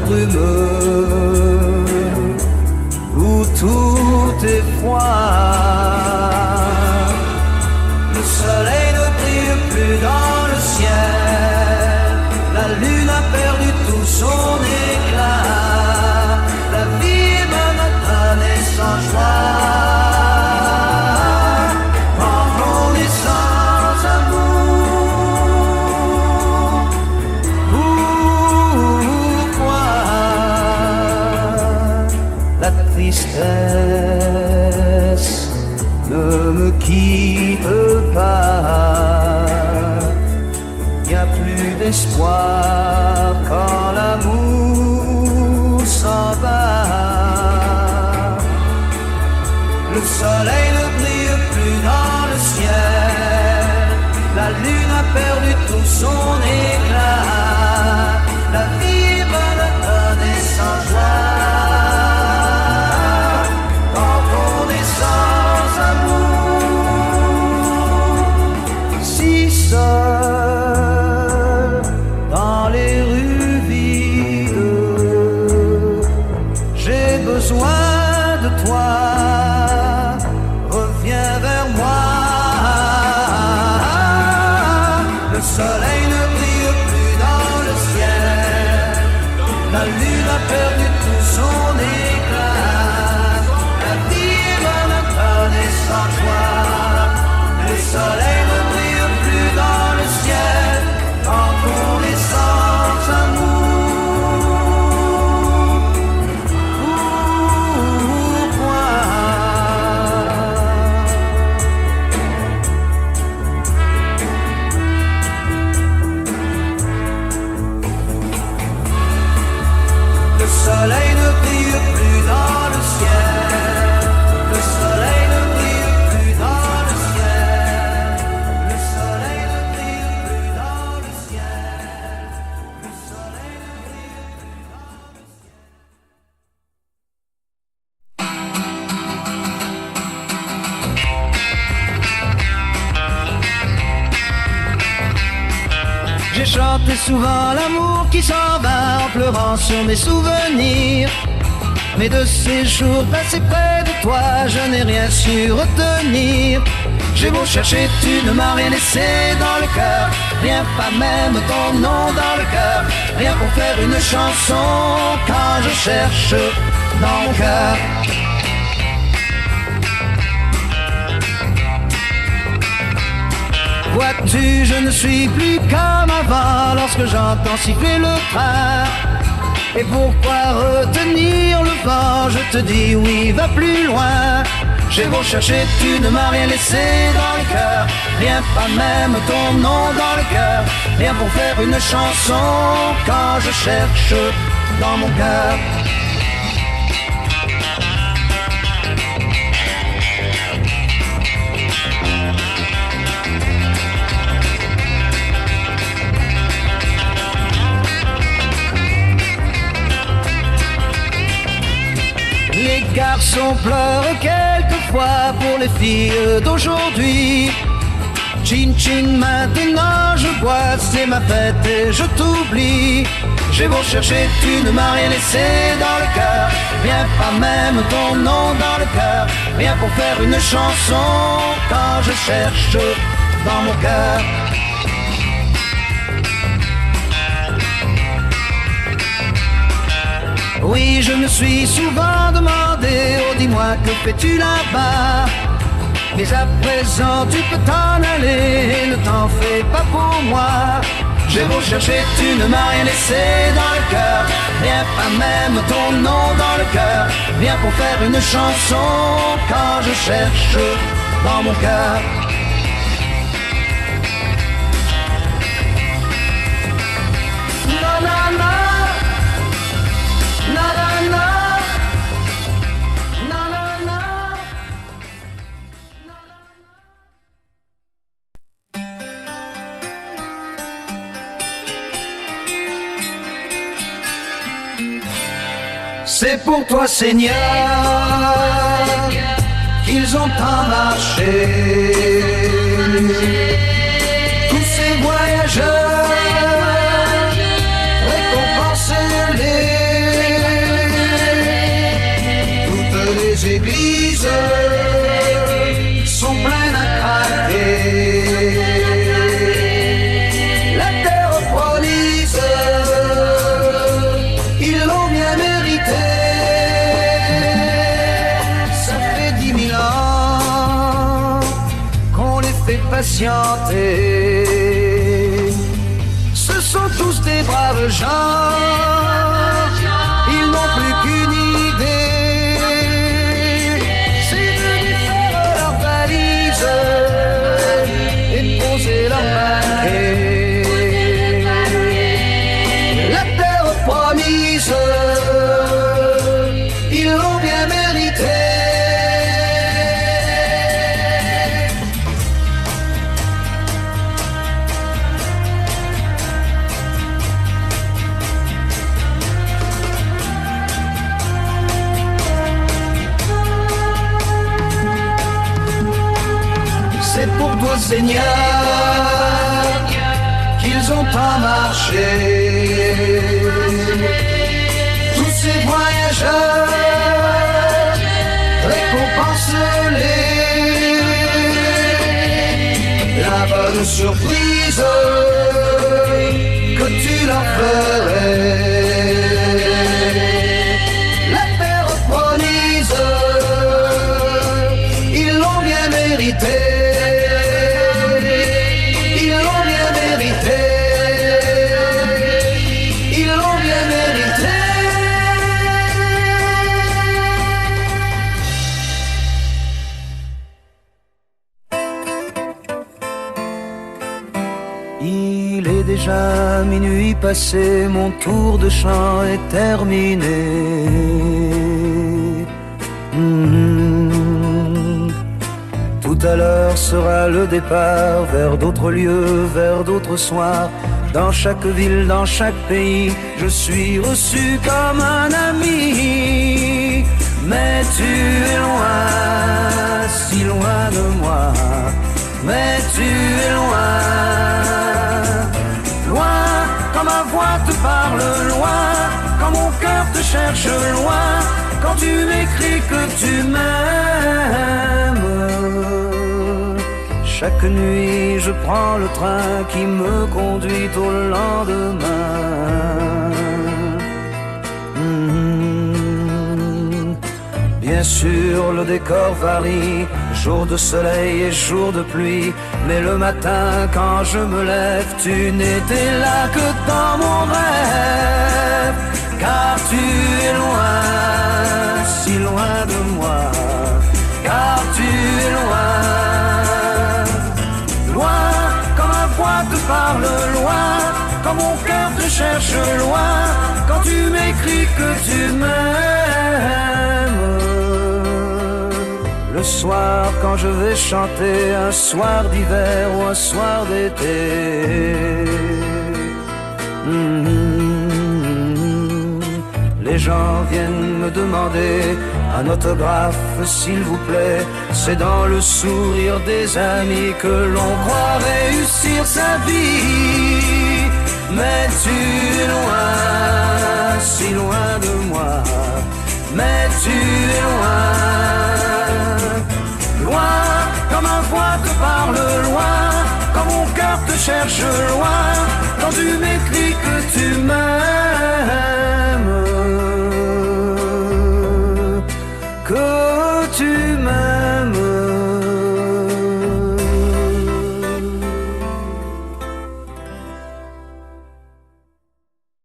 brumeux où tout est froid. Le soleil ne brille plus dans le ciel, la lune a perdu tout son éclat, la vie est monotone et sans joie. Quand on est sans amour, pourquoi la tristesse ne me quitte pas? Y a plus d'espoir quand l'amour s'en va. Le soleil ne brille plus dans le ciel, la lune a perdu tout son éclat, la vie est monotone et sans joie. Quand on est sans amour, si seul dans les rues vides, j'ai besoin de toi, reviens vers moi. Le soleil ne brille plus dans le ciel, la lune a perdu tout son éclat, la vie est monotone et sans joie. Le soleil ne brille plus dans le ciel quand on est sans amour. Pourquoi le soleil ne brille plus dans le ciel, le soleil ne brille plus dans le ciel, le soleil ne brille plus dans le ciel, le soleil ne brille plus dans le ciel. J'ai chanté souvent l'amour qui s'en va en pleurant sur mes souvenirs. Mais de ces jours passés près de toi, je n'ai rien su retenir. J'ai beau chercher, tu ne m'as rien laissé dans le cœur, rien, pas même ton nom dans le cœur, rien pour faire une chanson quand je cherche dans mon cœur. Vois-tu, je ne suis plus comme avant lorsque j'entends siffler le train. Et pourquoi retenir le vent? Je te dis oui, va plus loin. J'ai beau chercher, tu ne m'as rien laissé dans le cœur, rien, pas même ton nom dans le cœur, rien pour faire une chanson quand je cherche dans mon cœur. Les garçons pleurent quelquefois pour les filles d'aujourd'hui. Chin chin, maintenant je bois, c'est ma fête et je t'oublie. J'ai beau chercher, tu ne m'as rien laissé dans le cœur, rien, pas même ton nom dans le cœur, rien pour faire une chanson quand je cherche dans mon cœur. Oui, je me suis souvent demandé, oh dis-moi, que fais-tu là-bas? Mais à présent tu peux t'en aller, ne t'en fais pas pour moi. J'ai beau chercher, tu ne m'as rien laissé dans le cœur, rien, pas même ton nom dans le cœur, rien pour faire une chanson quand je cherche dans mon cœur. Na na na, na na na, na na na. C'est pour toi, Seigneur, qu'ils ont tant marché, tous ces voyageurs, récompensez-les patienter. Ce sont tous des braves gens, ils n'ont plus qu'une idée, c'est de défaire leurs valises et de poser leurs paquets. La terre promise, ils l'ont bien mérité. C'est pour toi, Seigneur, qu'ils ont tant marché. Tous ces voyageurs, récompense-les. La bonne surprise que tu leur ferais. La terre promise, ils l'ont bien mérité. Il est déjà minuit passé, mon tour de chant est terminé. Tout à l'heure sera le départ vers d'autres lieux, vers d'autres soirs. Dans chaque ville, dans chaque pays, je suis reçu comme un ami. Mais tu es loin, si loin de moi. Mais tu es loin, loin, quand ma voix te parle loin, quand mon cœur te cherche loin, quand tu m'écris que tu m'aimes. Chaque nuit je prends le train qui me conduit au lendemain. Bien sûr le décor varie, jour de soleil et jour de pluie, mais le matin quand je me lève, tu n'étais là que dans mon rêve. Car tu es loin, si loin de moi. Car tu es loin, loin, quand ma voix te parle loin, quand mon cœur te cherche loin, quand tu m'écris que tu m'aimes. Le soir quand je vais chanter, un soir d'hiver ou un soir d'été. Les gens viennent me demander un autographe s'il vous plaît. C'est dans le sourire des amis que l'on croit réussir sa vie. Mais tu es loin, si loin de moi. Mais tu es loin, loin, quand ma voix te parle loin, quand mon cœur te cherche loin, quand tu m'écris que tu m'aimes, que tu